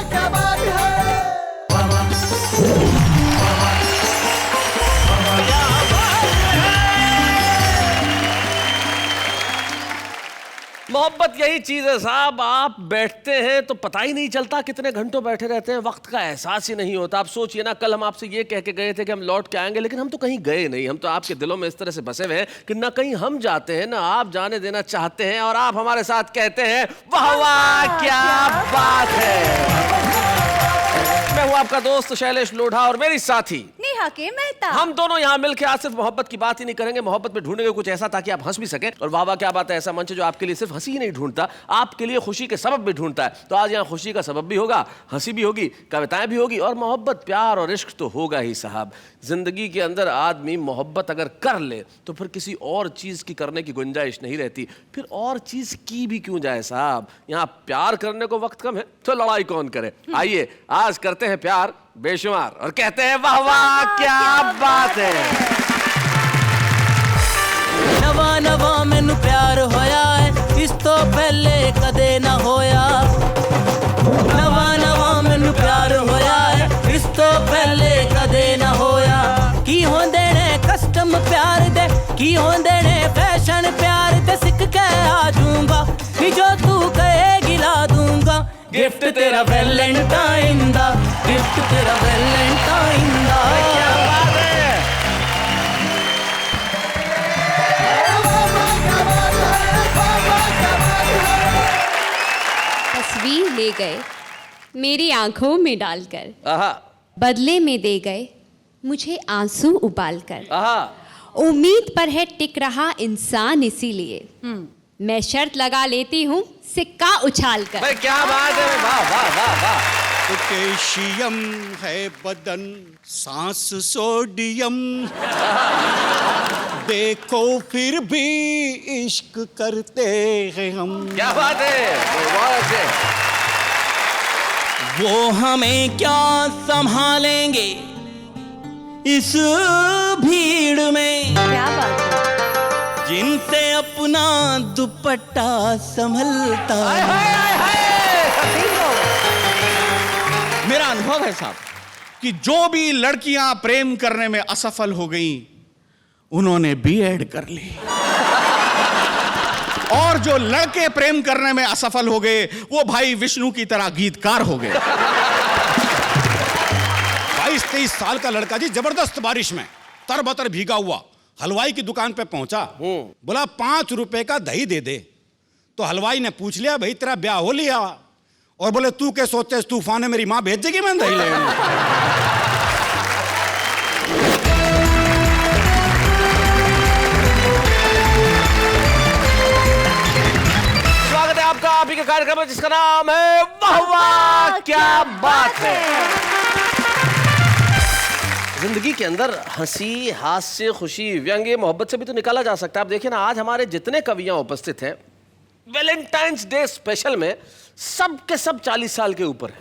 क्या बात है। मोहब्बत यही चीज है साहब, आप बैठते हैं तो पता ही नहीं चलता कितने घंटों बैठे रहते हैं, वक्त का एहसास ही नहीं होता। आप सोचिए ना, कल हम आपसे ये कह के गए थे कि हम लौट के आएंगे, लेकिन हम तो कहीं गए नहीं। हम तो आपके दिलों में इस तरह से बसे हुए हैं कि ना कहीं हम जाते हैं ना आप जाने देना चाहते हैं, और आप हमारे साथ कहते हैं वाह वाह क्या बात है। मैं हूं आपका दोस्त शैलेश लोढ़ा और मेरी साथी नेहा के मेहता। हम दोनों यहाँ मिलकर आज सिर्फ मोहब्बत की बात ही नहीं करेंगे, मोहब्बत में ढूंढेंगे कुछ ऐसा ताकि आप हंस भी सकें। और वाह वाह क्या बात है ऐसा मंच जो आपके लिए सिर्फ हंसी ही नहीं ढूंढता, आपके लिए खुशी के सबब भी ढूंढता है। तो आज यहाँ खुशी का सबब भी होगा, हंसी भी होगी, कविताएं भी होगी, और मोहब्बत प्यार और इश्क तो होगा ही साहब। जिंदगी के अंदर आदमी मोहब्बत अगर कर ले तो फिर किसी और चीज की करने की गुंजाइश नहीं रहती, फिर और चीज की भी क्यों जाए साहब। यहाँ प्यार करने को वक्त कम है तो लड़ाई कौन करे। आइए आज करते हैं प्यार बेशुमार और कहते हैं वाह वाह क्या बात है। नवा नवा मैनू प्यार होया है, इस तो पहले कदे ना होया। नवा नवा मैनू प्यार होया है, इस तो पहले कदे ना होया। की होंदे ने कस्टम प्यार दे, की होंदे ने फैशन प्यार दे, सिख के आ जाऊंगा कि जो तू कहेगी ला दूंगा। गिफ्ट तेरा वैलेंटाइन दा, गिफ्ट तेरा वैलेंटाइन दा। क्या बात है। तस्वीर ले गए मेरी आंखों में डालकर, आहा बदले में दे गए मुझे आंसू उबालकर। आहा उम्मीद पर है टिक रहा इंसान, इसीलिए मैं शर्त लगा लेती हूँ सिक्का उछाल कर। भाई क्या बात है, वाह वाह वाह वाह। पोटेशियम है बदन, सांस सोडियम, देखो फिर भी इश्क करते हैं हम। क्या बात है, बहुत अच्छे। वो हमें क्या संभालेंगे इस भीड़ में, क्या बात है। जिनसे अपना दुपट्टा संभलता। हाय हाय हाय हाय। मेरा अनुभव है साहब कि जो भी लड़कियां प्रेम करने में असफल हो गईं, उन्होंने बीएड कर ली, और जो लड़के प्रेम करने में असफल हो गए वो भाई विष्णु की तरह गीतकार हो गए। 22-23 साल का लड़का जी जबरदस्त बारिश में तरबतर भीगा हुआ हलवाई की दुकान पे पहुंचा। बोला 5 रुपए का दही दे दे। तो हलवाई ने पूछ लिया भाई तेरा ब्याह हो लिया? और बोले तू क्या सोचते तूफान है मेरी माँ भेज देगी मैं दही लेने। स्वागत है आपका आप ही के कार्यक्रम में जिसका नाम है वाह वाह क्या बात है। जिंदगी के अंदर हंसी, हास्य, खुशी, व्यंग्य, मोहब्बत से भी तो निकाला जा सकता है। आप देखिए ना, आज हमारे जितने कवियां उपस्थित हैं वैलेंटाइंस डे स्पेशल में सब के सब 40 साल के ऊपर हैं।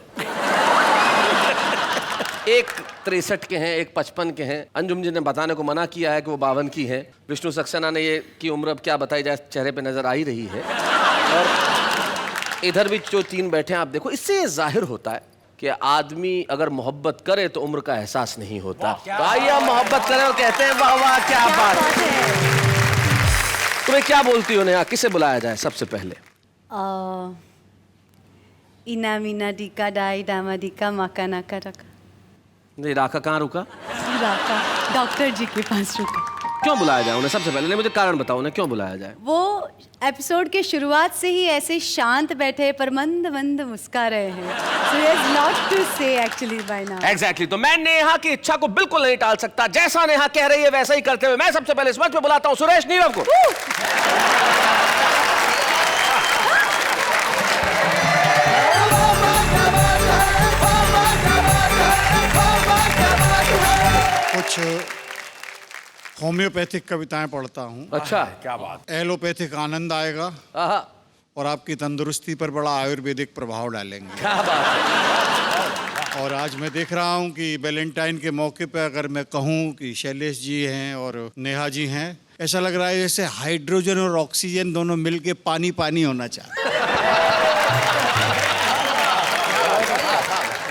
एक 63 के हैं, एक 55 के हैं। अंजुम जी ने बताने को मना किया है कि वो 52 की हैं। विष्णु सक्सेना ने ये की उम्र अब क्या बताई जाए, चेहरे पे नजर आ ही रही है। और इधर भी जो 3 बैठे हैं आप देखो, इससे ये जाहिर होता है कि आदमी अगर मोहब्बत करे तो उम्र का एहसास नहीं होता। तो आइए हम मोहब्बत करें और कहते हैं वाह वाह क्या बात है। तुम्हें क्या बोलती हो नेहा, किसे बुलाया जाए सबसे पहले? इना मीना डिका डाई डामा डिका मकाना का रखा। नहीं, राका कहाँ रुका? डॉक्टर जी के पास रुका। क्यों बुलाया जाए उन्हें सबसे पहले? नहीं, मुझे कारण बताओ उन्हें क्यों बुलाया जाए। वो एपिसोड के शुरुआत से ही ऐसे शांत बैठे पर मंद मंद मुस्का रहे हैं। So there's lot to say actually by now. Exactly, तो मैं नेहा की इच्छा को बिल्कुल नहीं टाल सकता। जैसा नेहा कह रही है वैसा ही करते हुए मैं सबसे पहले इस मंच पे बुलाता हूँ सुरेश नीरव को। कुछ होम्योपैथिक कविताएं पढ़ता हूँ। अच्छा, क्या बात। एलोपैथिक आनंद आएगा आहा, और आपकी तंदुरुस्ती पर बड़ा आयुर्वेदिक प्रभाव डालेंगे। क्या बात है। और आज मैं देख रहा हूँ कि वैलेंटाइन के मौके पर अगर मैं कहूँ कि शैलेश जी हैं और नेहा जी हैं, ऐसा लग रहा है जैसे हाइड्रोजन और ऑक्सीजन दोनों मिलके पानी पानी होना चाहिए।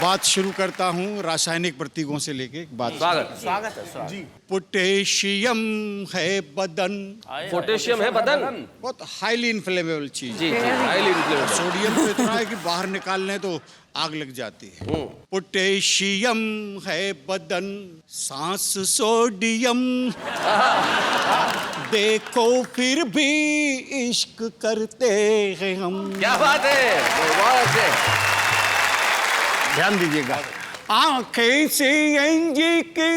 बात शुरू करता हूँ रासायनिक प्रतीकों से लेके बात। स्वागत स्वागत है स्वागत। पोटेशियम है बदन, पोटेशियम है बदन, बहुत हाईली इन्फ्लेमेबल चीज। जी जी, हाईली इन्फ्लेमेबल। सोडियम तो इतना है कि बाहर निकालने तो आग लग जाती है। पोटेशियम है बदन, सांस सोडियम, देखो फिर भी इश्क करते हैं हम। क्या बात है, बहुत अच्छे। ध्यान दीजिएगा। आंखें सीएनजी की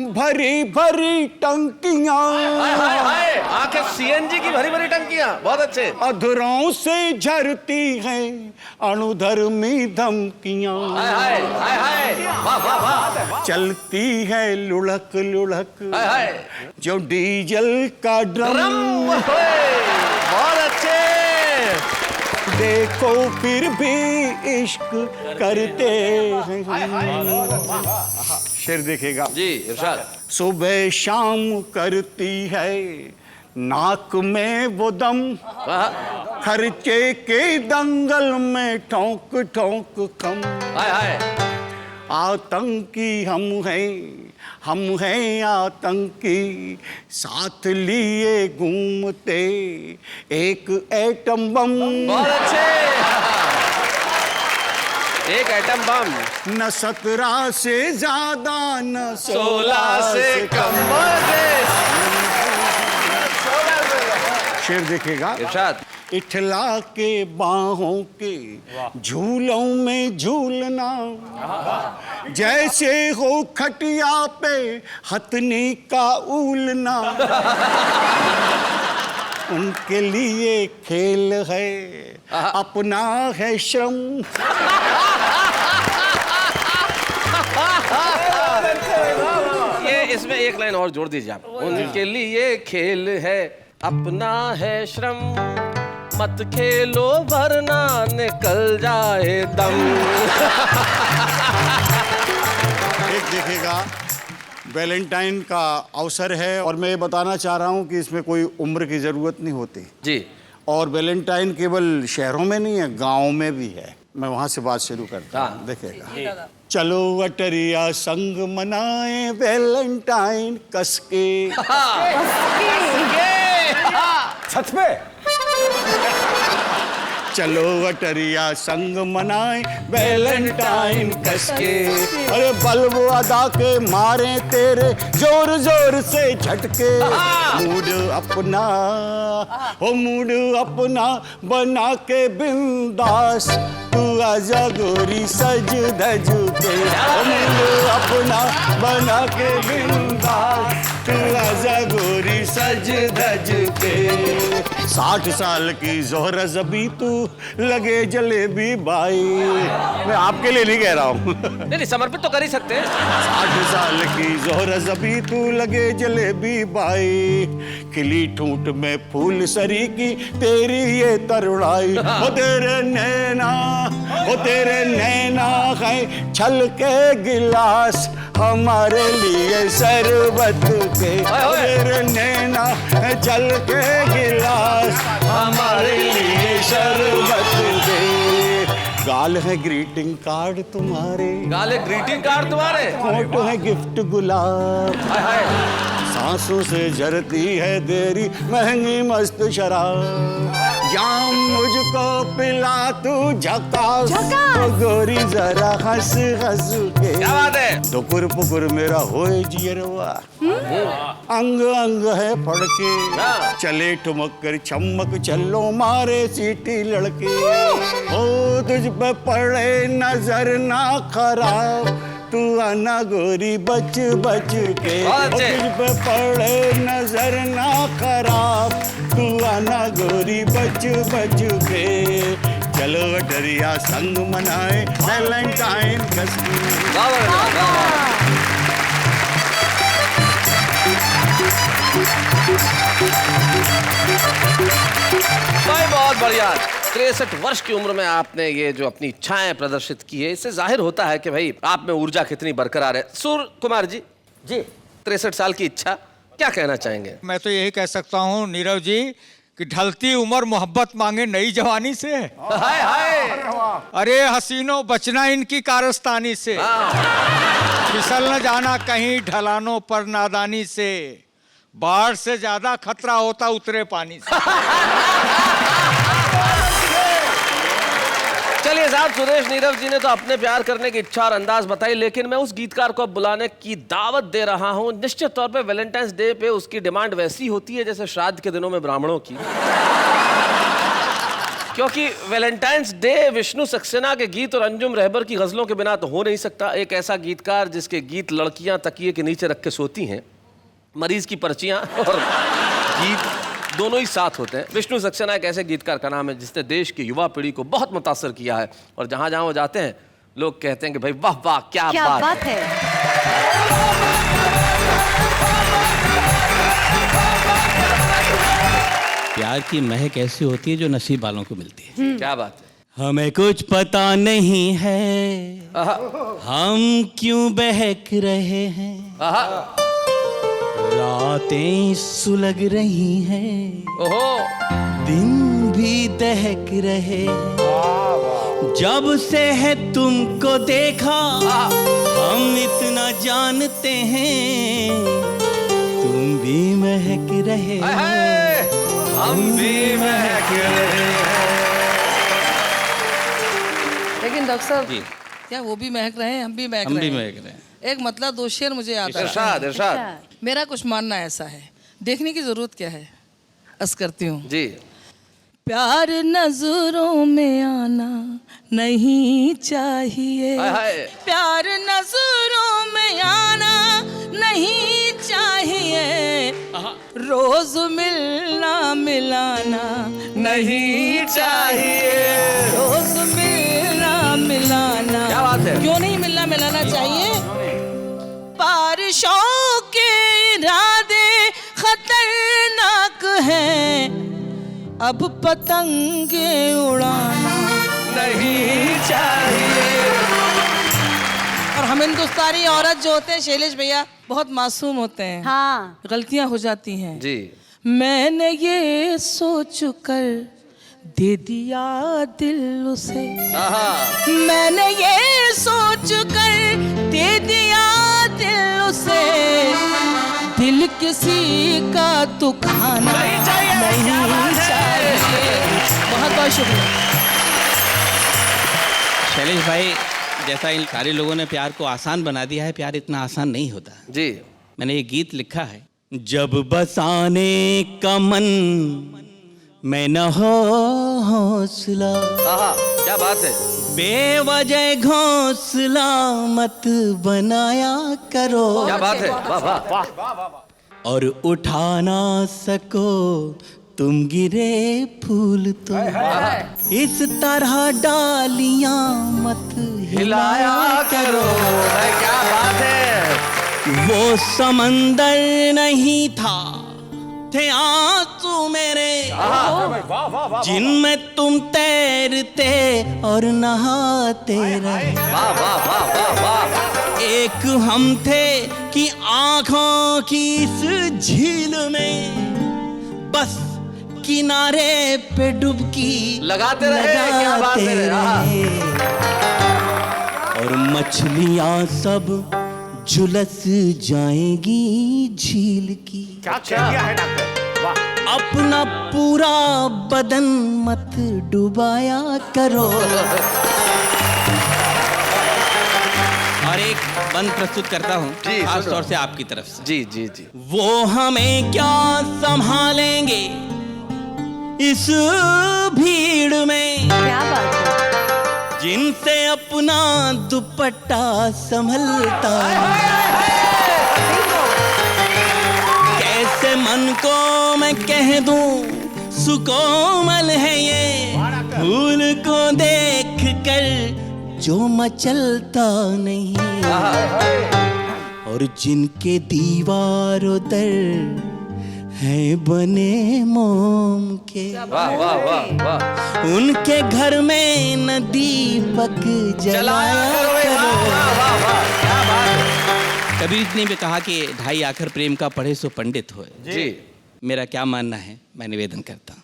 भरी भरी टंकियां, हाय हाय हाय, आंखें सीएनजी की भरी भरी टंकियां, बहुत अच्छे। अधरों से झरती हैं अणुधर्मी धमकियां, हाय हाय हाय हाय, वाह वाह वाह, चलती है लुढ़क लुढ़क हाय हाय, जो डीजल का ड्रम। बहुत अच्छे। देखो फिर भी इश्क करते हैं। शेर देखेगा जी इरशाद। सुबह शाम करती है नाक में वो दम, खर्चे के दंगल में ठोक ठोक कम। हाय हाय, आतंकी हम हैं आतंकी, साथ लिए घूमते एक एटम बम। बहुत अच्छे। एक एटम बम, न 17 से ज्यादा न 16 से कम। शेर देखेगा इरशाद। इठला के बाहों के झूलों में झूलना, जैसे हो खटिया पे हथनी का ऊलना। उनके लिए खेल है, अपना है श्रम। ये इसमें एक लाइन और जोड़ दीजिए आप। उनके लिए खेल है, अपना है श्रम, मत खेलो वरना निकल जाए दम। एक देखेगा वैलेंटाइन का अवसर है और मैं ये बताना चाह रहा हूँ कि इसमें कोई उम्र की जरूरत नहीं होती जी। और वैलेंटाइन केवल शहरों में नहीं है, गाँव में भी है। मैं वहाँ से बात शुरू करता हूँ। देखेगा, चलो अटरिया संग मनाए वैलेंटाइन कसके। छत पे चलो अटरिया संग मनाए वैलेंटाइन कसके। अरे बल्ब अदा के मारे तेरे जोर जोर से झटके। मूड अपना हो, मूड अपना बना के बिंदास, तू आजा गोरी सज धज के। मूड अपना बना के बिंदास, तू आजा गोरी सज धज के। 60 साल की जोहरा जबी तू लगे जलेबी बाई। मैं आपके लिए नहीं कह रहा हूँ। नहीं, समर्पित तो कर ही सकते हैं। 60 साल की जोहरा जबी तू लगे जलेबी बाई, खिली ठूंठ में फूल सरी की तेरी ये तरुणाई। ओ तेरे नैना, ओ तेरे नैना है छल के गिलास, हमारे लिए शरबत के। तेरे नैना है छल के गिलास, हमारे लिए शरबत के। गाल है ग्रीटिंग कार्ड तुम्हारे, गाल है ग्रीटिंग कार्ड तुम्हारे, फोटो है गिफ्ट गुलाब। हाय हाय, सांसों से झरती है तेरी महंगी मस्त शराब। जाम मुझको पिला तू झकास, तो गोरी जरा हंस हंस के। क्या बात है। दुकुर पुकुर मेरा होए जियरवा, अंग अंग है फड़के, चले ठुमक कर चमक चलो मारे सीटी लड़के। ओ तुझ पे पड़े नजर ना खराब, तू आना गोरी बच बच के। तुझ पे पड़े नजर ना खराब, तू आना गोरी बच बच के। चलो डरिया संग मनाए वैलेंटाइन कसके। भाई बहुत बढ़िया। 63 वर्ष की उम्र में आपने ये जो अपनी इच्छाएं प्रदर्शित की है, इससे जाहिर होता है कि भाई आप में ऊर्जा कितनी बरकरार है। सूर कुमार जी, 63 साल की इच्छा, क्या कहना चाहेंगे? मैं तो यही कह सकता हूँ नीरव जी कि ढलती उम्र मोहब्बत मांगे नई जवानी से। हाय हाय। अरे हसीनों बचना इनकी कारस्तानी से, फिसल न जाना कहीं ढलानों पर नादानी से, बाढ़ से ज्यादा खतरा होता उतरे पानी से। चलिए साहब, सुरेश नीरव जी ने तो अपने प्यार करने की इच्छा और अंदाज बताई, लेकिन मैं उस गीतकार को अब बुलाने की दावत दे रहा हूं। निश्चित तौर पे वैलेंटाइंस डे पे उसकी डिमांड वैसी होती है जैसे श्राद्ध के दिनों में ब्राह्मणों की। क्योंकि वैलेंटाइंस डे विष्णु सक्सेना के गीत और अंजुम रहबर की गजलों के बिना तो हो नहीं सकता। एक ऐसा गीतकार जिसके गीत लड़कियां तकिए के नीचे रख के सोती हैं, मरीज की पर्चियां और गीत दोनों ही साथ होते हैं। विष्णु सक्सेना एक ऐसे गीतकार का नाम है जिसने देश की युवा पीढ़ी को बहुत मुतासर किया है, और जहां जहां वो जाते हैं लोग कहते हैं कि भाई वाह वाह क्या बात है। प्यार की महक ऐसी होती है जो नसीब वालों को मिलती है। क्या बात है। हमें कुछ पता नहीं है हम क्यों बहक रहे हैं, रातें सुलग रही हैं, ओहो, दिन भी दहक रहे हैं। जब से है तुमको देखा हम इतना जानते हैं, तुम भी महक रहे हो, हम भी महक रहे हैं। लेकिन डॉक्टर साहब, जी। क्या वो भी महक रहे हैं, हम भी महक हम रहे भी हैं? महक रहे हैं। एक मतलब दो शेर मुझे याद आ रहा इरशाद है। इरशाद। मेरा कुछ मानना ऐसा है, देखने की जरूरत क्या है, अर्ज करती हूँ। जी। प्यार नजरों में आना नहीं चाहिए, हाय हाय। प्यार नजरों में आना नहीं चाहिए, रोज मिलना मिलाना नहीं चाहिए, रोज मिलना मिलाना। क्या बात है। क्यों नहीं मिलना मिलाना चाहिए? बारिशों के इरादे खतरनाक हैं, अब पतंगे उड़ाना नहीं चाहिए। और हम हिंदुस्तानी औरत जो होते हैं शैलेश भैया, बहुत मासूम होते हैं। हाँ। गलतियां हो जाती हैं। जी। मैंने ये सोच कर दे दिया दिल उसे, मैंने ये सोच कर दे दिया दिल उसे, दिल किसी का तो खाना नहीं चाहिए। बहुत बहुत शुक्रिया। शैलेश भाई, जैसा इन सारे लोगों ने प्यार को आसान बना दिया है, प्यार इतना आसान नहीं होता। जी। मैंने ये गीत लिखा है, जब बसाने का मन मैं न हो हौसला, क्या बात है। बेवजह घोंसला मत बनाया करो, क्या बात है। वाह वाह वाह। और उठा ना सको तुम गिरे फूल तो इस तरह डालियां मत हिलाया करो। क्या बात है। वो समंदर नहीं था, थे आंसू मेरे जिनमें तुम तैरते और नहाते रहे। वाह वाह वाह वाह वाह। एक हम थे कि आंखों की इस झील में बस किनारे पे डुबकी लगाते रहे। क्या बात है। रहे। और मछलियां सब झुलस जाएगी झील की। क्या कह दिया है डॉक्टर। वाह। अपना पूरा बदन मत डुबाया करो। और एक बंद प्रस्तुत करता हूँ जी, खास सुनो। तौर से आपकी तरफ से। जी जी जी। वो हमें क्या संभालेंगे इस भीड़ में, क्या बात है। जिनसे अपना दुपट्टा संभलता कैसे मन को मैं कह दूं सुकोमल है ये, फूल को देख कर जो मचलता नहीं, और जिनके दीवारों दर हैं बने मोम के, वाह वाह वाह वाह। उनके घर में न दीपक जलाया करो। क्या बात है। कबीर ने भी कहा कि ढाई आखर प्रेम का पढ़े सो पंडित होए। जी। मेरा क्या मानना है, मैं निवेदन करता हूँ।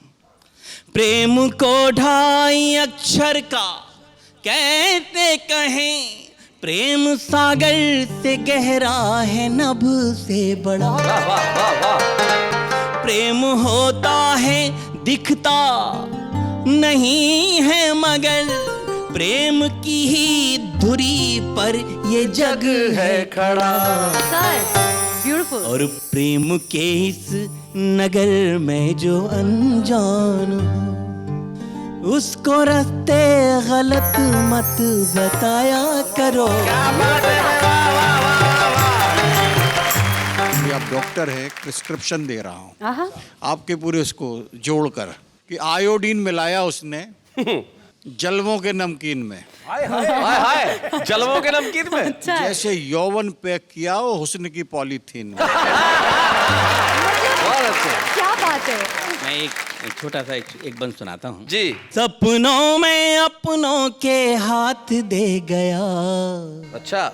प्रेम को 2.5 अक्षर का कहते कहें, प्रेम सागर से गहरा है, नभ से बड़ा। वाह वाह वाह वाह। प्रेम होता है दिखता नहीं है, मगर प्रेम की ही धुरी पर ये जग है खड़ा। ब्यूटीफुल। और प्रेम के इस नगर में जो अनजान हो, उसको रास्ते गलत मत बताया करो। आप डॉक्टर है, प्रिस्क्रिप्शन दे रहा हूँ आहा। आपके पूरे उसको जोड़कर कि आयोडीन मिलाया उसने जलवों के नमकीन में, हाय हाय, जलवों के नमकीन में। अच्छा है। जैसे यौवन पैक किया हो हुस्न की पॉलीथीन में। बहुत अच्छे। क्या बात है। मैं एक छोटा सा एक बंद सुनाता हूँ जी। सपनों में अपनों के हाथ दे गया, अच्छा।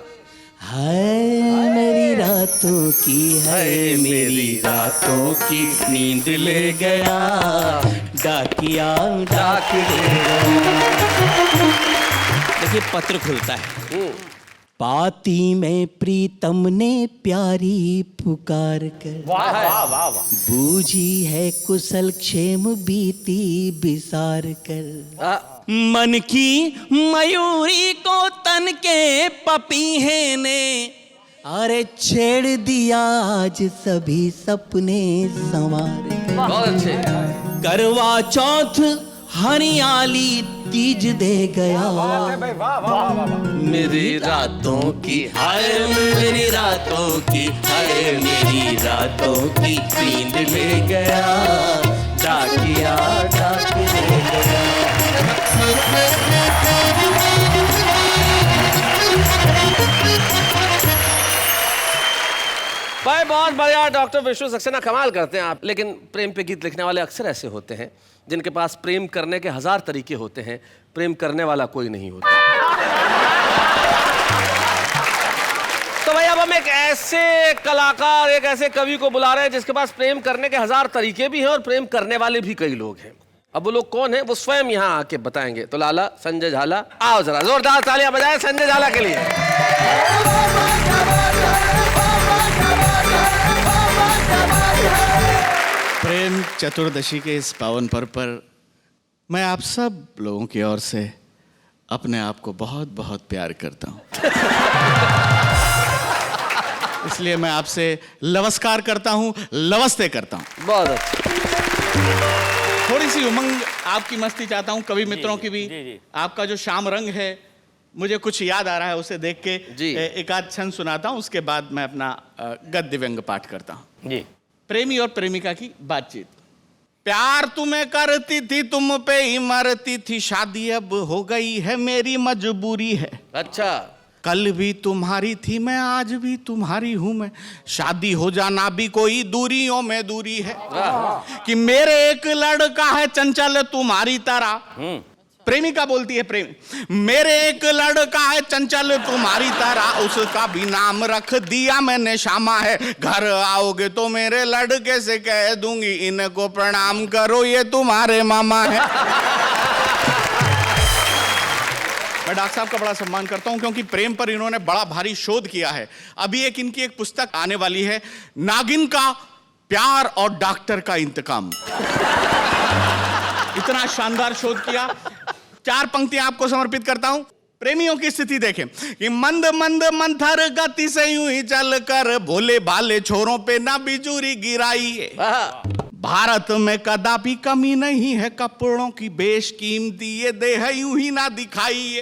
हाय मेरी रातों की, है मेरी रातों की नींद ले गया, डाकिया डाक ले गया। देखिए पत्र खुलता है, पाती में प्रीतम ने प्यारी पुकार कर, वाह वाह वाह। बूझी है कुशल क्षेम बीती बिसार कर। मन की मयूरी को तन के पपीहे ने, अरे छेड़ दिया आज सभी सपने संवार कर। बहुत अच्छे। करवा चौथ हरियाली तीज दे गया, मेरी रातों की, हाय मेरी रातों की, हाय मेरी रातों की नींद ले गया, डाकिया डाक ले गया। भाई बहुत बढ़िया डॉक्टर विष्णु सक्सेना, कमाल करते हैं आप। लेकिन प्रेम पे गीत लिखने वाले अक्सर ऐसे होते हैं जिनके पास प्रेम करने के 1000 तरीके होते हैं, प्रेम करने वाला कोई नहीं होता। तो भाई अब हम एक ऐसे कलाकार, एक ऐसे कवि को बुला रहे हैं जिसके पास प्रेम करने के 1000 तरीके भी हैं और प्रेम करने वाले भी कई लोग हैं। अब वो लोग कौन है वो स्वयं यहाँ आके बताएंगे। तो लाला संजय झाला, आओ जरा जोरदार तालियां बजाएं संजय झाला के लिए। प्रेम चतुर्दशी के इस पावन पर्व पर मैं आप सब लोगों की ओर से अपने आप को बहुत बहुत प्यार करता हूँ। इसलिए मैं आपसे नमस्कार करता हूँ, नमस्ते करता हूँ। बहुत अच्छा। थोड़ी सी उमंग आपकी मस्ती चाहता हूँ, कवि मित्रों की भी। आपका जो शाम रंग है, मुझे कुछ याद आ रहा है, उसे देख के एक आध छंद सुनाता हूँ, उसके बाद मैं अपना गद्य व्यंग पाठ करता हूँ। जी। प्रेमी और प्रेमिका की बातचीत। प्यार तुम्हें करती थी, तुम पे ही मरती थी, शादी अब हो गई है, मेरी मजबूरी है। अच्छा। कल भी तुम्हारी थी मैं, आज भी तुम्हारी हूं मैं, शादी हो जाना भी कोई दूरियों में दूरी है। कि मेरे एक लड़का है चंचल तुम्हारी तरह, प्रेमिका बोलती है प्रेम, मेरे एक लड़का है चंचल तुम्हारी तरह, उसका भी नाम रख दिया मैंने श्यामा है। घर आओगे तो मेरे लड़के से कह दूंगी, इनको प्रणाम करो ये तुम्हारे मामा है। मैं डॉक्टर साहब का बड़ा सम्मान करता हूं क्योंकि प्रेम पर इन्होंने बड़ा भारी शोध किया है। अभी इनकी एक पुस्तक आने वाली है, नागिन का प्यार और डॉक्टर का इंतकाम। इतना शानदार शोध किया। 4 पंक्तियां आपको समर्पित करता हूं। प्रेमियों की स्थिति देखें कि मंद मंद मंथर गति से यूं ही चल कर, भोले भाले छोरों पे ना बिजुरी गिराई है। भारत में कदापि कमी नहीं है कपड़ों की, बेशकीमती ये देह यूं ही ना दिखाइए।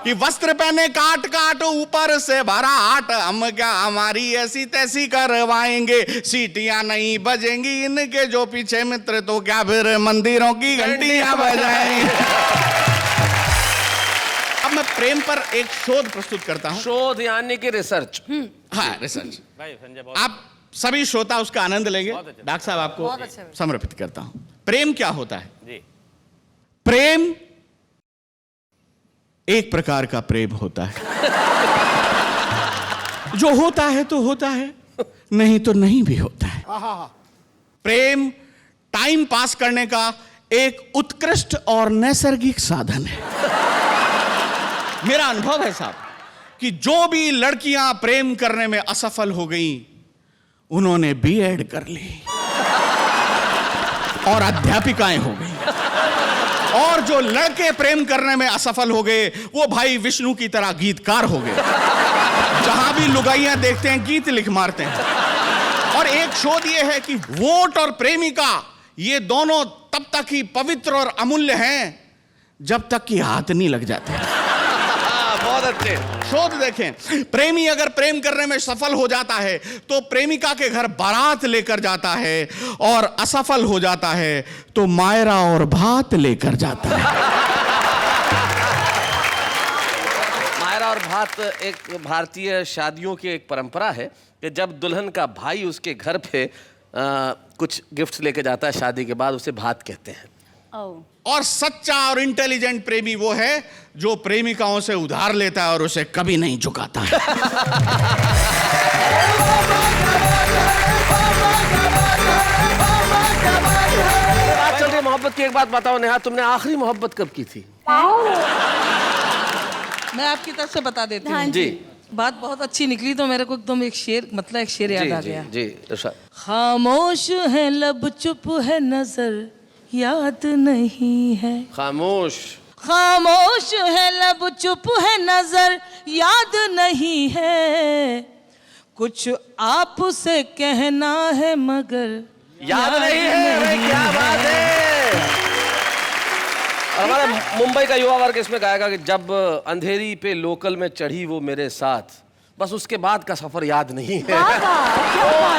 कि वस्त्र पहने काट काट ऊपर से भरा हाट, हम क्या हमारी ऐसी तैसी करवाएंगे, सीटियां नहीं बजेंगी इनके जो पीछे मित्र, तो क्या फिर मंदिरों की घंटियां बजाएंगे। अब मैं प्रेम पर एक शोध प्रस्तुत करता हूं। शोध यानी कि रिसर्च। हाँ, रिसर्च। आप सभी श्रोता उसका आनंद लेंगे। डॉक्टर साहब आपको समर्पित करता हूं। प्रेम क्या होता है? जी। प्रेम एक प्रकार का प्रेम होता है, जो होता है तो होता है, नहीं तो नहीं भी होता है। प्रेम टाइम पास करने का एक उत्कृष्ट और नैसर्गिक साधन है। मेरा अनुभव है साहब कि जो भी लड़कियां प्रेम करने में असफल हो गईं, उन्होंने बीएड कर ली और अध्यापिकाएं हो गई। और जो लड़के प्रेम करने में असफल हो गए, वो भाई विष्णु की तरह गीतकार हो गए। जहां भी लुगाइयां देखते हैं गीत लिख मारते हैं। और एक शोध ये है कि वोट और प्रेमिका ये दोनों तब तक ही पवित्र और अमूल्य हैं जब तक कि हाथ नहीं लग जाते। बहुत अच्छे। शोध देखें, प्रेमी अगर प्रेम करने में सफल हो जाता है तो प्रेमिका के घर बारात लेकर जाता है, और असफल हो जाता है तो मायरा और भात लेकर जाता है। मायरा और भात एक भारतीय शादियों की एक परंपरा है कि जब दुल्हन का भाई उसके घर पे कुछ गिफ्ट्स लेके जाता है शादी के बाद, उसे भात कहते हैं। और सच्चा और इंटेलिजेंट प्रेमी वो है जो प्रेमिकाओं से उधार लेता है और उसे कभी नहीं चुकाता है। बात चल रही है मोहब्बत की, एक बात बताओ नेहा, तुमने आखिरी मोहब्बत कब की थी? मैं आपकी तरफ से बता देती हाँ हूँ। जी बात बहुत अच्छी निकली तो मेरे को एकदम एक शेर याद आ गया। जी इरशाद। खामोश है लब, चुप है नजर, याद नहीं है। खामोश खामोश है लब, चुप है नजर, याद नहीं है। कुछ आपसे कहना है मगर याद नहीं है। अरे क्या बात है। और हमारा मुंबई का युवा वर्ग इसमें गाएगा कि जब अंधेरी पे लोकल में चढ़ी वो मेरे साथ, बस उसके बाद का सफर याद नहीं है।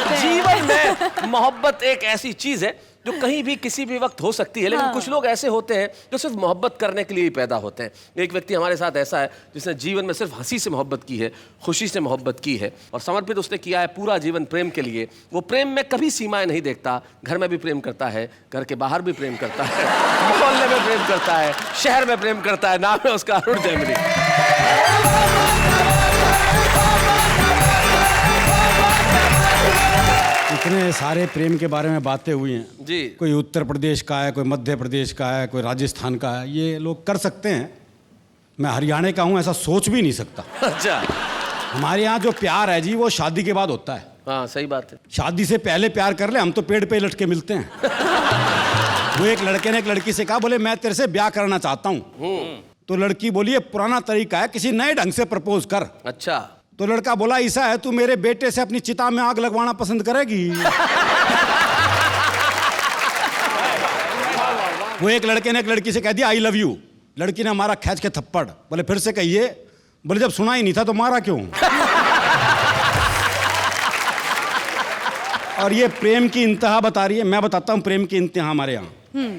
तो जीवन में मोहब्बत एक ऐसी चीज है जो कहीं भी किसी भी वक्त हो सकती है, लेकिन कुछ लोग ऐसे होते हैं जो सिर्फ मोहब्बत करने के लिए ही पैदा होते हैं। एक व्यक्ति हमारे साथ ऐसा है जिसने जीवन में सिर्फ हंसी से मोहब्बत की है, खुशी से मोहब्बत की है, और समर्पित उसने किया है पूरा जीवन प्रेम के लिए। वो प्रेम में कभी सीमाएं नहीं देखता, घर में भी प्रेम करता है, घर के बाहर भी प्रेम करता है, मोहल्ले में प्रेम करता है, शहर में प्रेम करता है। नाम है उसका अरुण जैमिनी। इतने सारे प्रेम के बारे में बातें हुई हैं जी। कोई उत्तर प्रदेश का है, कोई मध्य प्रदेश का है, कोई राजस्थान का है, ये लोग कर सकते हैं। मैं हरियाणा का हूँ, ऐसा सोच भी नहीं सकता। अच्छा। हमारे यहाँ जो प्यार है जी वो शादी के बाद होता है। हाँ सही बात है। शादी से पहले प्यार कर ले, हम तो पेड़ पे लटके मिलते हैं। वो एक लड़के ने एक लड़की से कहा, बोले मैं तेरे से ब्याह करना चाहता हूँ। तो लड़की बोली ये पुराना तरीका है, किसी नए ढंग से प्रपोज कर। अच्छा। तो लड़का बोला ऐसा है, तू मेरे बेटे से अपनी चिता में आग लगवाना पसंद करेगी? वो एक लड़के ने एक लड़की से कह दिया आई लव यू। लड़की ने मारा खींच के थप्पड़। बोले फिर से कहिए। बोले जब सुना ही नहीं था तो मारा क्यों? और ये प्रेम की इंतहा बता रही है। मैं बताता हूँ प्रेम की इंतहा हमारे यहाँ।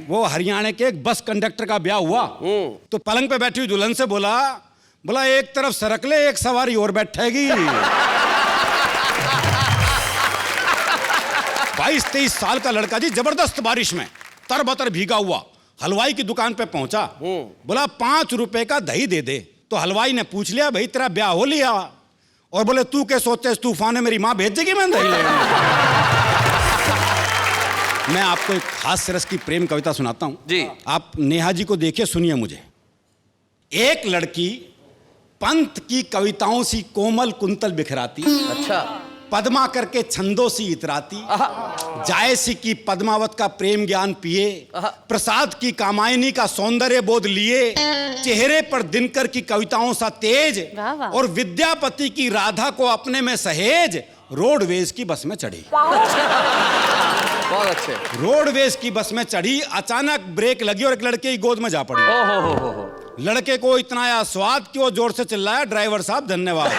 वो हरियाणा के एक बस कंडक्टर का ब्याह हुआ, तो पलंग पे बैठी हुई दुल्हन से बोला एक तरफ सरक ले, एक सवारी और बैठेगी। 22-23 साल का लड़का जी जबरदस्त बारिश में तरबतर भीगा हुआ हलवाई की दुकान पे पहुंचा। बोला 5 रुपए का दही दे दे। तो हलवाई ने पूछ लिया भाई तेरा ब्याह हो लिया? और बोले तू क्या सोचते इस तूफान में मेरी माँ भेज देगी मैं दही लेने? मैं आपको एक हास्य रस की प्रेम कविता सुनाता हूं जी। आप नेहा जी को देखिए, सुनिए मुझे। एक लड़की पंत की कविताओं सी कोमल कुंतल बिखराती, अच्छा। पद्मा करके छंदों सी इतराती, जायसी की पद्मावत का प्रेम ज्ञान पिए, प्रसाद की कामायनी का सौंदर्य बोध लिए, चेहरे पर दिनकर की कविताओं सा तेज, और विद्यापति की राधा को अपने में सहेज, रोडवेज की बस में चढ़ी। बहुत अच्छे। रोडवेज की बस में चढ़ी, अचानक ब्रेक लगी और एक लड़के की गोद में जा पड़ी। हो। लड़के को इतना आया स्वाद कि वो जोर से चिल्लाया ड्राइवर साहब धन्यवाद।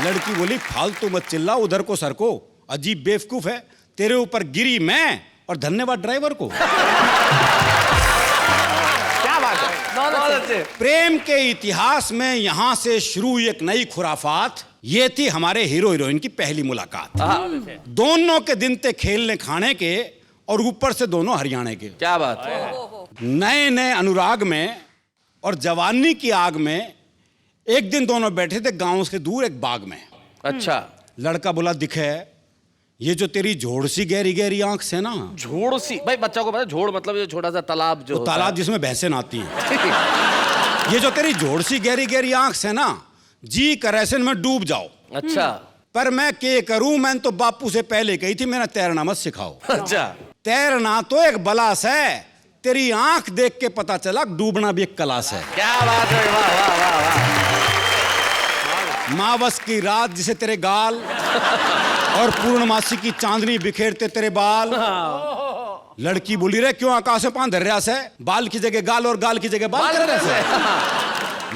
लड़की बोली फालतू मत चिल्ला, उधर को सर को, अजीब बेवकूफ है, तेरे ऊपर गिरी मैं और धन्यवाद ड्राइवर को। क्या बात है। बहुत अच्छे। प्रेम के इतिहास में यहां से शुरू हुई एक नई खुराफात। ये थी हमारे हीरो हीरोइन की पहली मुलाकात। दोनों के दिन थे खेलने खाने के, और ऊपर से दोनों हरियाणा के। क्या बात है। नए नए अनुराग में और जवानी की आग में एक दिन दोनों बैठे थे गांव से दूर एक बाग में। अच्छा। लड़का बोला दिखे ये जो तेरी झोड़ सी गहरी गहरी आंख से ना, झोड़ सी, भाई बच्चा को पता है झोड़ मतलब ये छोटा सा तालाब जो वो होता तालाब जिसमें भैंसें नहाती हैं। ये जो तेरी झोड़ सी गहरी गहरी आंख से ना, जी करे से में डूब जाओ। है। अच्छा पर मैं के करूं, मैंने तो बापू से पहले कही थी मेरा तैरना मत सिखाओ। अच्छा, तैरना तो एक बलास है, तेरी आंख देख के पता चला डूबना भी एक कलास है। क्या बात है, वाह वाह वाह वाह। मावस की रात जिसे तेरे गाल और पूर्णमासी की चांदनी बिखेरते तेरे बाल। लड़की बोली रे क्यों आकाश में पान धर रहा से, बाल की जगह गाल और गाल की जगह बाल कर रहा से।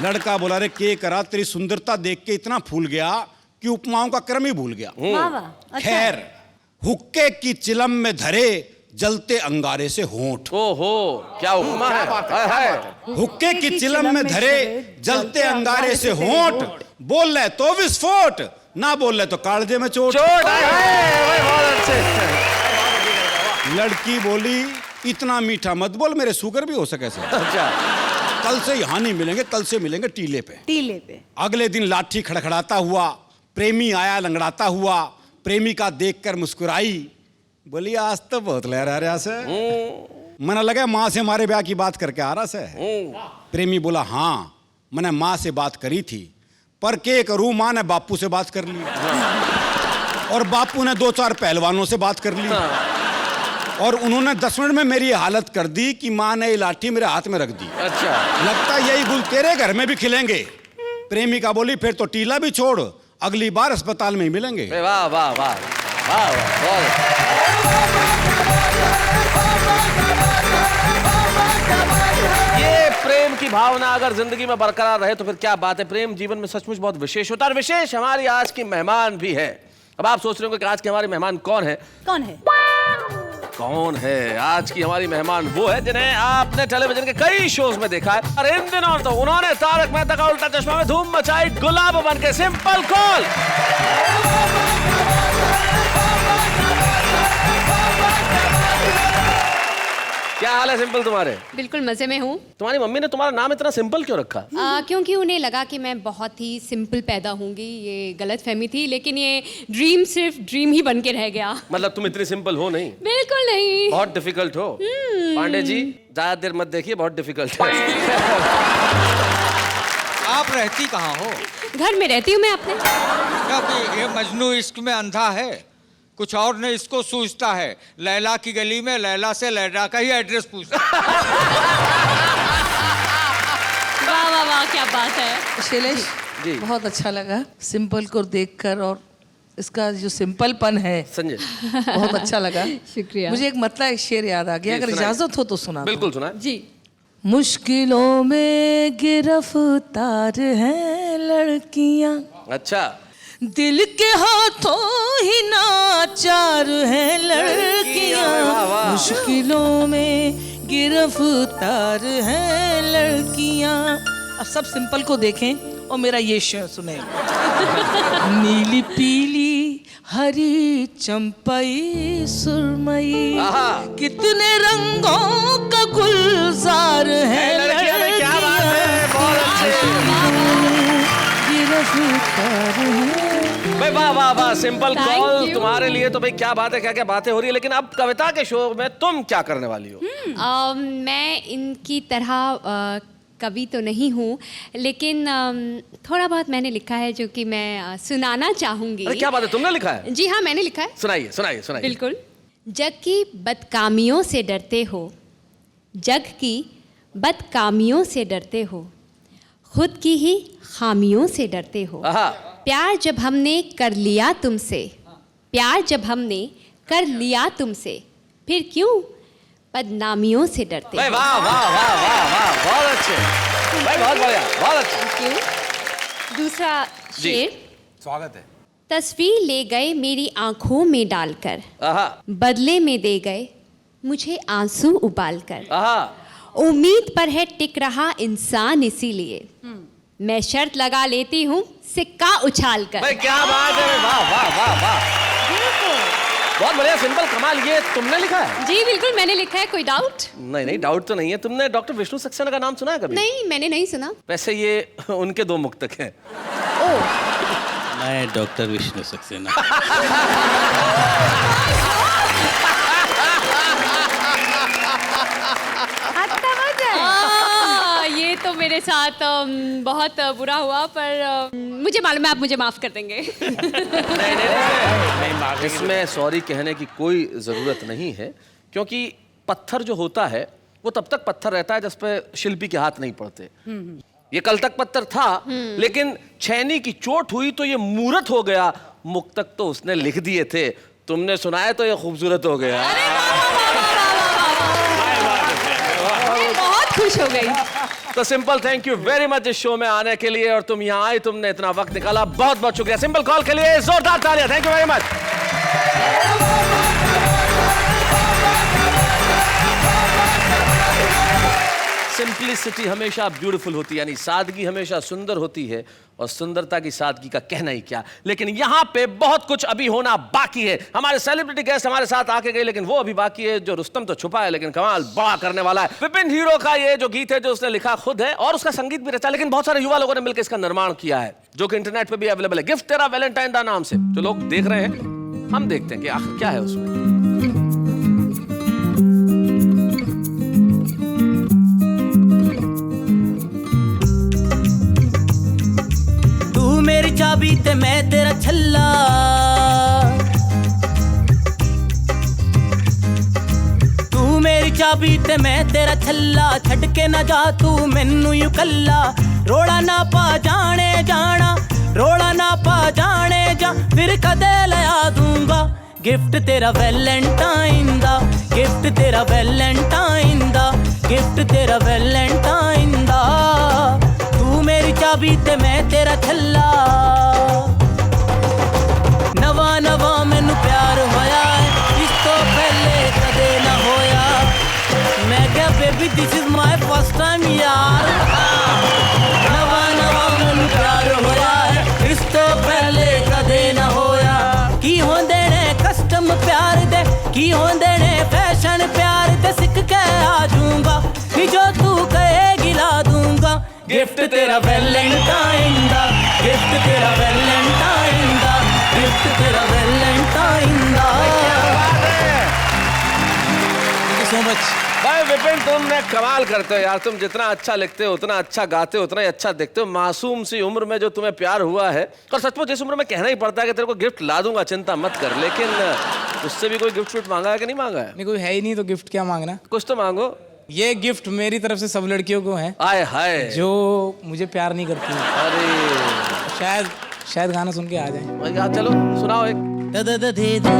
लड़का बोला रे के करा, तेरी सुंदरता देख के इतना फूल गया कि उपमाओं का क्रम ही भूल गया। वाह वाह, अच्छा। खैर, हुक्के की चिलम में धरे जलते अंगारे से होंठ। ओहो क्या उपमा है, है। हुक्के की चिलम में धरे जलते अंगारे से होंठ, बोल ले तो विस्फोट, ना बोल ले तो कालजे में चोट। चोट है, बहुत अच्छे। लड़की बोली इतना मीठा मत बोल, मेरे शुगर भी हो सके से। अच्छा, कल से यहाँ नहीं मिलेंगे, कल से मिलेंगे टीले पे। टीले पे। अगले दिन लाठी खड़खड़ाता हुआ प्रेमी आया लंगड़ाता हुआ, प्रेमिका देखकर मुस्कुराई, बोली आज तो बहुत लहरा रहा से। मना लगा माँ से हमारे ब्याह की बात करके आ रहा से। प्रेमी बोला हाँ मैंने माँ से बात करी थी, पर के करूं, माँ ने बापू से बात कर ली और बापू ने 2-4 पहलवानों से बात कर ली और उन्होंने 10 मिनट में मेरी हालत कर दी कि माँ ने ये लाठी मेरे हाथ में रख दी। अच्छा, लगता यही गुल तेरे घर में भी खिलेंगे। प्रेमिका बोली फिर तो टीला भी छोड़, अगली बार अस्पताल में ही मिलेंगे। वाह वाह वाह वाह वाह। ये प्रेम की भावना अगर जिंदगी में बरकरार रहे तो फिर क्या बात है। प्रेम जीवन में सचमुच बहुत विशेष होता है और विशेष हमारी आज की मेहमान भी है। अब आप सोच रहे हो कि आज के हमारे मेहमान कौन है? कौन है? कौन है आज की हमारी मेहमान? वो है जिन्हें आपने टेलीविजन के कई शोज में देखा है और इन दिनों तो उन्होंने तारक मेहता का उल्टा चश्मा में धूम मचाई, गुलाब बन के सिंपल कौल। क्या हाल है सिंपल तुम्हारे? बिल्कुल मजे में हूँ। तुम्हारी मम्मी ने तुम्हारा नाम इतना सिंपल क्यों रखा? क्योंकि उन्हें लगा कि मैं बहुत ही सिंपल पैदा होंगी। ये गलत फहमी थी, लेकिन ये ड्रीम सिर्फ ड्रीम ही बन के रह गया। मतलब तुम इतनी सिंपल हो नहीं? बिल्कुल नहीं, बहुत डिफिकल्ट हो। पांडे जी ज्यादा देर मत देखिए, बहुत डिफिकल्ट है। आप रहती कहाँ हो? घर में रहती हूँ मैं अपने। क्योंकि ये मजनू इश्क में अंधा है, कुछ और ने इसको सूझता है। लैला की गली में लैला से लैला का ही एड्रेस पूछता। वाह वाह वाह, क्या बात है। शैलेश जी। बहुत अच्छा लगा सिंपल को देखकर, और इसका जो सिंपलपन है संजय बहुत अच्छा लगा। शुक्रिया। मुझे एक मतलब एक शेर याद आ गया, जी, अगर सुनाइए। इजाजत हो तो सुना। बिल्कुल सुना। जी। मुश्किलों में गिरफ्तार हैं लड़कियां, अच्छा, दिल के हाथों ही नाचार हैं लड़कियां। मुश्किलों में गिरफ्तार हैं लड़कियां। अब सब सिंपल को देखें और मेरा ये शेर सुने। नीली पीली हरी चंपई सुरमई, आहा। कितने रंगों का गुलजार है लड़कियां में क्या बात है, बहुत अच्छे। गिरफ्तार है। भाई वाह वाह वाह, सिंपल Thank कॉल you. तुम्हारे लिए तो भाई क्या बात है, क्या क्या बातें हो रही है। लेकिन अब कविता के शो में तुम क्या करने वाली हो? मैं इनकी तरह कवि तो नहीं हूँ, लेकिन थोड़ा बहुत मैंने लिखा है जो कि मैं सुनाना चाहूँगी। अरे क्या बात है, तुमने लिखा है? जी हाँ, मैंने लिखा है। सुनाइए सुनाइए सुनाइए। बिल्कुल। जग की बदकामियों से डरते हो, जग की बदकामियों से डरते हो, खुद की ही खामियों से डरते हो। आहा। प्यार जब हमने कर लिया तुमसे, प्यार जब हमने कर लिया तुमसे, फिर क्यों बदनामियों से डरते भाई हो। वाह वाह वाह वाह वाह, बहुत अच्छे भाई, बहुत बढ़िया, बहुत अच्छे। क्यों? दूसरा जी। शेर। स्वागत है। तस्वीर ले गए मेरी आंखों में डालकर, आहा बदले में दे गए मुझे आंसू उबालकर। आहा। उम्मीद पर है टिक रहा इंसान, इसीलिए मैं शर्त लगा लेती हूँ सिक्का उछाल कर। भाई क्या बात है, वाह वाह वाह वाह, बहुत बढ़िया, सिंपल, कमाल। ये तुमने लिखा है? जी बिल्कुल मैंने लिखा है। कोई डाउट? नहीं नहीं, डाउट तो नहीं है। तुमने डॉक्टर विष्णु सक्सेना का नाम सुना है कभी? नहीं, मैंने नहीं सुना। वैसे ये उनके 2 मुक्तक हैं। ओ मैं डॉक्टर विष्णु सक्सेना। आता मजा है। ये तो मेरे साथ बहुत बुरा हुआ, पर मुझे मालूम है आप मुझे माफ कर देंगे। इसमें सॉरी कहने की कोई जरूरत नहीं है, क्योंकि पत्थर जो होता है वो तब तक पत्थर रहता है जिस पे शिल्पी के हाथ नहीं पड़ते। ये कल तक पत्थर था, लेकिन छैनी की चोट हुई तो ये मूर्त हो गया। मुक्तक तो उसने लिख दिए थे, तुमने सुनाया तो ये खूबसूरत हो गया। मैं बहुत खुश हो गई। तो simple, thank you very much इस शो में आने के लिए, और तुम यहाँ आई, तुमने इतना वक्त निकाला, बहुत बहुत शुक्रिया। सिंपल कॉल के लिए जोरदार तालियां। Thank you very much. Simplicity हमेशा ब्यूटीफुल होती है, यानी सादगी हमेशा सुंदर होती है, और सुंदरता की सादगी का कहना ही क्या। लेकिन यहाँ पे बहुत कुछ अभी होना बाकी है। हमारे सेलिब्रिटी गेस्ट हमारे साथ आके गए, लेकिन वो अभी बाकी है। जो रुस्तम तो छुपा है, लेकिन कमाल बड़ा करने वाला है। विपिन हीरो का ये जो गीत है, जो उसने लिखा खुद है और उसका संगीत भी रचा, लेकिन बहुत सारे युवा लोगों ने मिलकर इसका निर्माण किया है, जो कि इंटरनेट पे भी अवेलेबल है। गिफ्ट तेरा वैलेंटाइन दा नाम से जो लोग देख रहे हैं, हम देखते हैं कि आखिर क्या है उसमें। मेरी चाबी ते मैं तेरा छल्ला, तू मेरी चाबी ते मैं तेरा छल्ला, छड़ के ना जा तू मैनू यू कल्ला। रोड़ा ना पा जाने जाना, रोड़ा ना पा जाने जा, फिर कदे लया दूंगा गिफ्ट तेरा वैलेंटाइन दा, गिफ्ट तेरा वैलेंटाइन दा, गिफ्ट तेरा वैलेंटाइन दा। मेरी चाबी ते मैं तेरा छल्ला, नवा नवा मैनू प्यार होया है, इस तो पहले कदे ना होया। मैं क्या baby this is my first time यार। नवा नवा मैनू प्यार होया है, इस तो पहले कदे ना होया। की होंदे ने कस्टम प्यार दे, की होंदे ने फैशन प्यार दे, सिख के आ जाऊंगा कि जो तू कहेगी ला दूंगा। गिफ्ट तेरा वैलेंटाइन दा, गिफ्ट तेरा वैलेंटाइन दा, गिफ्ट तेरा वैलेंटाइन दा। Thank you so much. भाई विपिन, तुमने कमाल करते हो यार। तुम जितना अच्छा लिखते हो, उतना अच्छा गाते हो, उतना ही अच्छा दिखते हो। मासूम सी उम्र में जो तुम्हें प्यार हुआ है, और सचमुच इस उम्र में कहना ही पड़ता है कि तेरे को गिफ्ट ला दूंगा, चिंता मत कर। लेकिन उससे भी कोई गिफ्ट मांगा है कि नहीं मांगा है? नहीं, कोई है ही नहीं तो गिफ्ट क्या मांगना। कुछ तो मांगो। ये गिफ्ट मेरी तरफ से सब लड़कियों को है। आए हाय, जो मुझे प्यार नहीं करती। अरे शायद गाना सुन के आ जाए। यार चलो सुनाओ एक। दे दे दे दे दे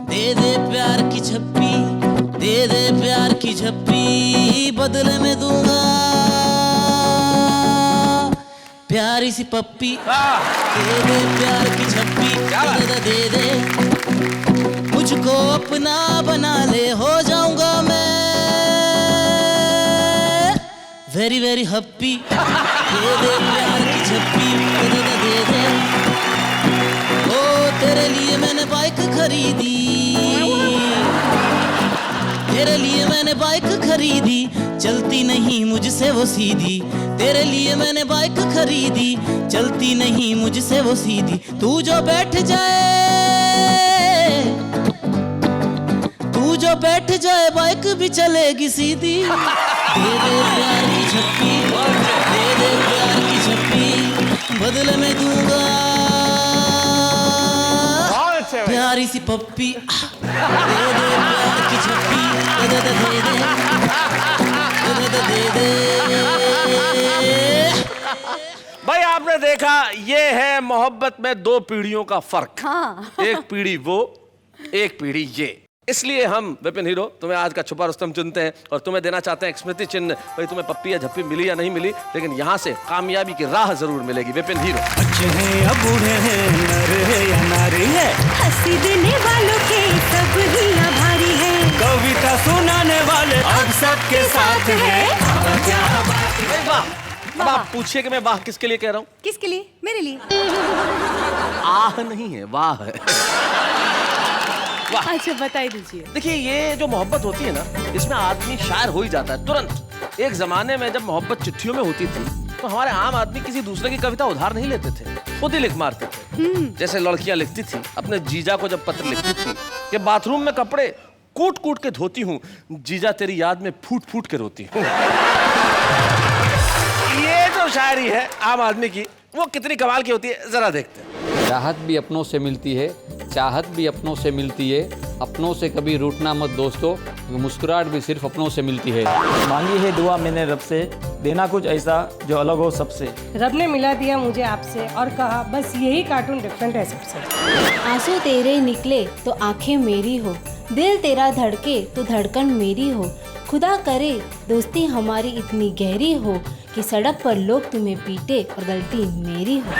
दे दे प्यार की छप्पी, दे दे प्यार की छप्पी, बदले में दूंगा प्यारी सी पप्पी। दे दे प्यार की छप्पी, दे दे मुझको अपना बना ले, हो जाऊंगा मैं वेरी वेरी हैप्पी। दे दे प्यार की छप्पी, दे दे ओ तेरे लिए मैंने बाइक खरीदी, तेरे लिए मैंने बाइक खरीदी, चलती नहीं मुझसे वो सीधी। तेरे लिए मैंने बाइक खरीदी, चलती नहीं मुझसे वो सीधी। तू जो बैठ जाए, तू जो बैठ जाए बाइक भी चलेगी सीधी। दे दे प्यार की छप्पी, दे दे प्यार की छप्पी, बदले में दूंगा प्यारी सी पप्पी। दे दे प्यार की छप्पी, दे दे दे दे दे दे दे। भाई आपने देखा, ये है मोहब्बत में दो पीढ़ियों का फर्क। हाँ। एक पीढ़ी वो, एक पीढ़ी ये। इसलिए हम विपिन हीरो तुम्हें आज का छुपा रुस्तम चुनते हैं और तुम्हें देना चाहते हैं एक स्मृति चिन्ह। भाई तुम्हें पप्पी या झप्पी मिली या नहीं मिली, लेकिन यहाँ से कामयाबी की राह जरूर मिलेगी। विपिन हीरो। बच्चे हैं या बूढ़े हैं, नर है या नारी है, हंसी देने वालों के सब ही आभारी है, कविता सुनाने वाले अब सबके साथ है। अब आप पूछिए कि मैं वाह किसके लिए कह रहा हूँ? किसके लिए? मेरे लिए। आह नहीं है, वाह है। अच्छा बताई दीजिए। देखिए, ये जो मोहब्बत होती है ना, इसमें आदमी शायर हो ही जाता है तुरंत। एक जमाने में जब मोहब्बत चिट्ठियों में होती थी तो हमारे आम आदमी किसी दूसरे की कविता उधार नहीं लेते थे, खुद ही लिख मारते थे। जैसे लड़कियां लिखती थी अपने जीजा को जब पत्र लिखती थी कि बाथरूम में कपड़े कूट कूट के धोती हूँ, जीजा तेरी याद में फूट फूट के रोती हूँ। ये जो शायरी है आम आदमी की, वो कितनी कमाल की होती है, जरा देखते हैं। राहत भी अपनों से मिलती है, चाहत भी अपनों से मिलती है, अपनों से कभी रूठना मत दोस्तों, मुस्कुराहट भी सिर्फ अपनों से मिलती है। मांगी है दुआ मैंने रब से, देना कुछ ऐसा जो अलग हो सबसे। रब ने मिला दिया मुझे आपसे और कहा बस यही कार्टून डिफरेंट है सबसे। आंसू तेरे निकले तो आंखें मेरी हो, दिल तेरा धड़के तो धड़कन मेरी हो, खुदा करे दोस्ती हमारी इतनी गहरी हो कि सड़क पर लोग तुम्हें पीटे और गलती मेरी हो।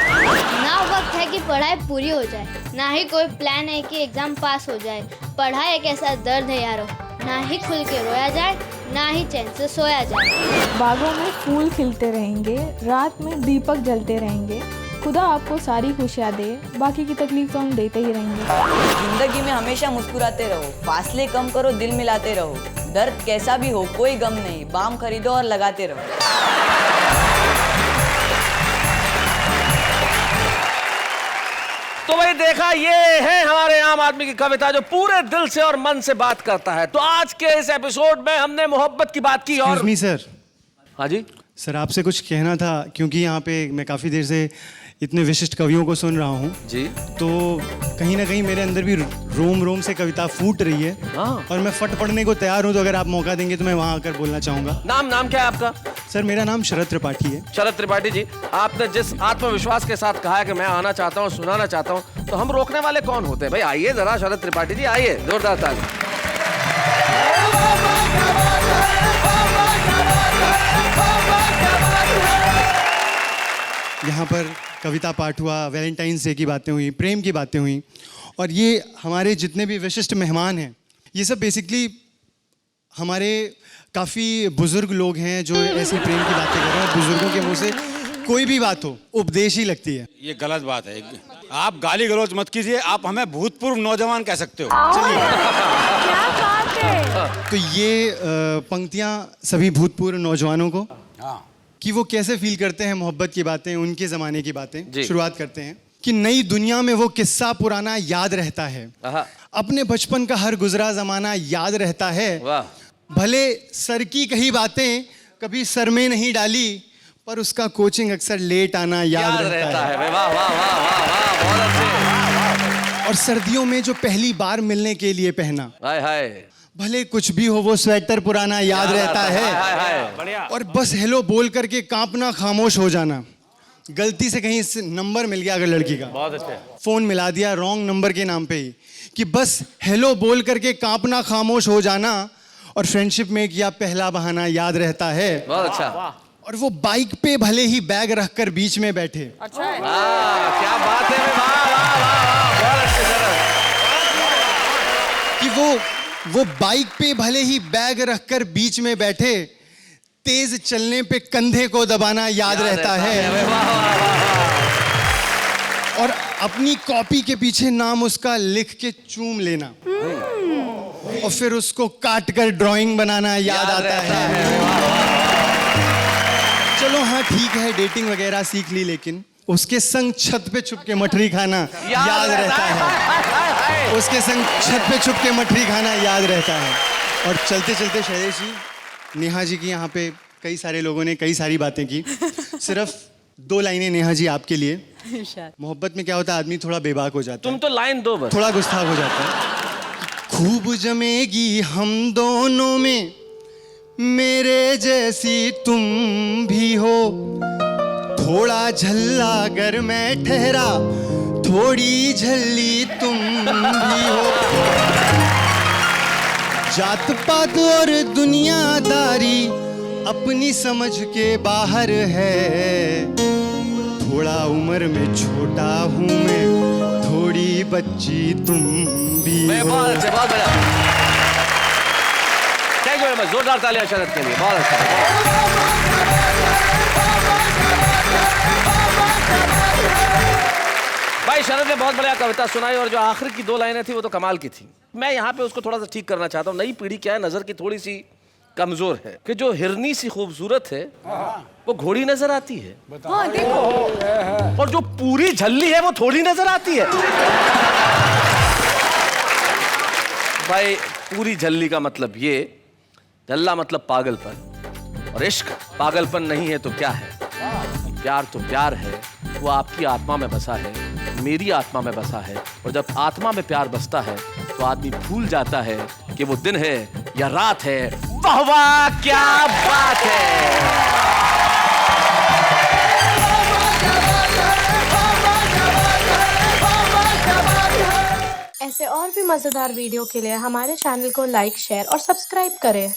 ना वक्त है कि पढ़ाई पूरी हो जाए, ना ही कोई प्लान है कि एग्जाम पास हो जाए। पढ़ाई एक ऐसा दर्द है यारो, ना ही खुल के रोया जाए, ना ही चैन से सोया जाए। बागों में फूल खिलते रहेंगे, रात में दीपक जलते रहेंगे, खुदा आपको सारी खुशियाँ दे, बाकी की तकलीफ तो हम देते ही रहेंगे। जिंदगी में हमेशा मुस्कुराते रहो, फासले कम करो, दिल मिलाते रहो, दर्द कैसा भी हो कोई गम नहीं, बाम खरीदो और लगाते रहो। तो भाई देखा, ये है हमारे आम आदमी की कविता जो पूरे दिल से और मन से बात करता है। तो आज के इस एपिसोड में हमने मोहब्बत की बात की और सर। हाँ जी सर, आपसे कुछ कहना था, क्योंकि यहाँ पे मैं काफ़ी देर से इतने विशिष्ट कवियों को सुन रहा हूँ जी, तो कहीं ना कहीं मेरे अंदर भी रोम रोम से कविता फूट रही है। और मैं फट पड़ने को तैयार हूँ, तो अगर आप मौका देंगे तो मैं वहाँ आकर बोलना चाहूँगा। नाम क्या है आपका? सर, मेरा नाम शरद त्रिपाठी है। शरद त्रिपाठी जी, आपने जिस आत्मविश्वास के साथ कहा है कि मैं आना चाहता हूँ, सुनाना चाहता हूँ, तो हम रोकने वाले कौन होते हैं? भाई आइए जरा, शरद त्रिपाठी जी आइए, जोरदार ताली। यहाँ पर कविता पाठ हुआ, वैलेंटाइंस डे की बातें हुई, प्रेम की बातें हुई, और ये हमारे जितने भी विशिष्ट मेहमान हैं, ये सब बेसिकली हमारे काफ़ी बुजुर्ग लोग हैं जो ऐसी प्रेम की बातें कर रहे हैं। बुजुर्गों के मुंह से कोई भी बात हो उपदेश ही लगती है। ये गलत बात है, आप गाली गलौज मत कीजिए, आप हमें भूतपूर्व नौजवान कह सकते हो। क्या बात है। तो ये पंक्तियाँ सभी भूतपूर्व नौजवानों को, कि वो कैसे फील करते हैं मोहब्बत की बातें, उनके ज़माने की बातें शुरुआत करते हैं। कि नई दुनिया में वो किस्सा पुराना याद रहता है, अपने बचपन का हर गुजरा ज़माना याद रहता है। भले सर की कही बातें कभी सर में नहीं डाली, पर उसका कोचिंग अक्सर लेट आना याद रहता है। वाह वाह वाह वाह वाह, बहुत अच्छे। और सर्दियों में जो पहली बार मिलने के लिए पहना, हाय हाय, भले कुछ भी हो वो स्वेटर पुराना याद रहता है। और बस हेलो बोल करके कांपना, खामोश हो जाना। गलती से कहीं से नंबर मिल गया अगर लड़की का, बहुत अच्छे, फोन मिला दिया रॉन्ग नंबर के नाम पे ही, कि बस हेलो बोल करके कांपना, खामोश हो जाना। और फ्रेंडशिप में किया पहला बहाना याद रहता है। बहुत अच्छा। और वो बाइक पे भले ही बैग रखकर बीच में बैठे। अच्छा है। क्या बात है, वाह वाह वाह, बहुत अच्छे सर। कि वो बाइक पे भले ही बैग रखकर बीच में बैठे, तेज चलने पे कंधे को दबाना याद रहता है। और अपनी कॉपी के पीछे नाम उसका लिख के चूम लेना, और फिर उसको काट कर ड्राइंग बनाना याद आता है। चलो हाँ ठीक है, डेटिंग वगैरह सीख ली, लेकिन उसके संग छत पे छुप के मठरी खाना याद रहता है। उसके संग छत पे छुप के मठरी खाना याद रहता है। और चलते चलते शैलेश जी, नेहा जी की यहाँ पे कई सारे लोगों ने कई सारी बातें की, सिर्फ 2 लाइनें नेहा जी आपके लिए। मोहब्बत में क्या होता है, आदमी थोड़ा बेबाक हो जाता है। तुम तो लाइन दो बस। थोड़ा गुस्ताख हो जाता है। खूब जमेगी हम दोनों में, मेरे जैसी तुम भी हो, थोड़ा झल्ला अगर मैं ठहरा, थोड़ी झल्ली तुम भी हो। जात पात और दुनियादारी अपनी समझ के बाहर है, थोड़ा उम्र में छोटा हूँ मैं, थोड़ी बच्ची तुम भी हो। बहुत अच्छे, बहुत बढ़िया। थैंक यू वेरी मच, जोरदार तालियां शरद के लिए, बहुत अच्छा। भाई शरद ने बहुत बढ़िया कविता सुनाई, और जो आखिर की 2 लाइनें थी वो तो कमाल की थी। मैं यहाँ पे उसको थोड़ा सा ठीक करना चाहता हूँ। नई पीढ़ी क्या है, नजर की थोड़ी सी कमजोर है, कि जो हिरनी सी खूबसूरत है वो घोड़ी नजर आती है। हाँ देखो, और जो पूरी झल्ली है वो थोड़ी नजर आती है। भाई पूरी झल्ली का मतलब ये, झल्ला मतलब पागलपन, और इश्क पागलपन नहीं है तो क्या है? प्यार तो प्यार है, वो आपकी आत्मा में बसा है, मेरी आत्मा में बसा है। और जब आत्मा में प्यार बसता है तो आदमी भूल जाता है कि वो दिन है या रात है। वाह वाह, क्या बात है। ऐसे और भी मज़ेदार वीडियो के लिए हमारे चैनल को लाइक, शेयर और सब्सक्राइब करें।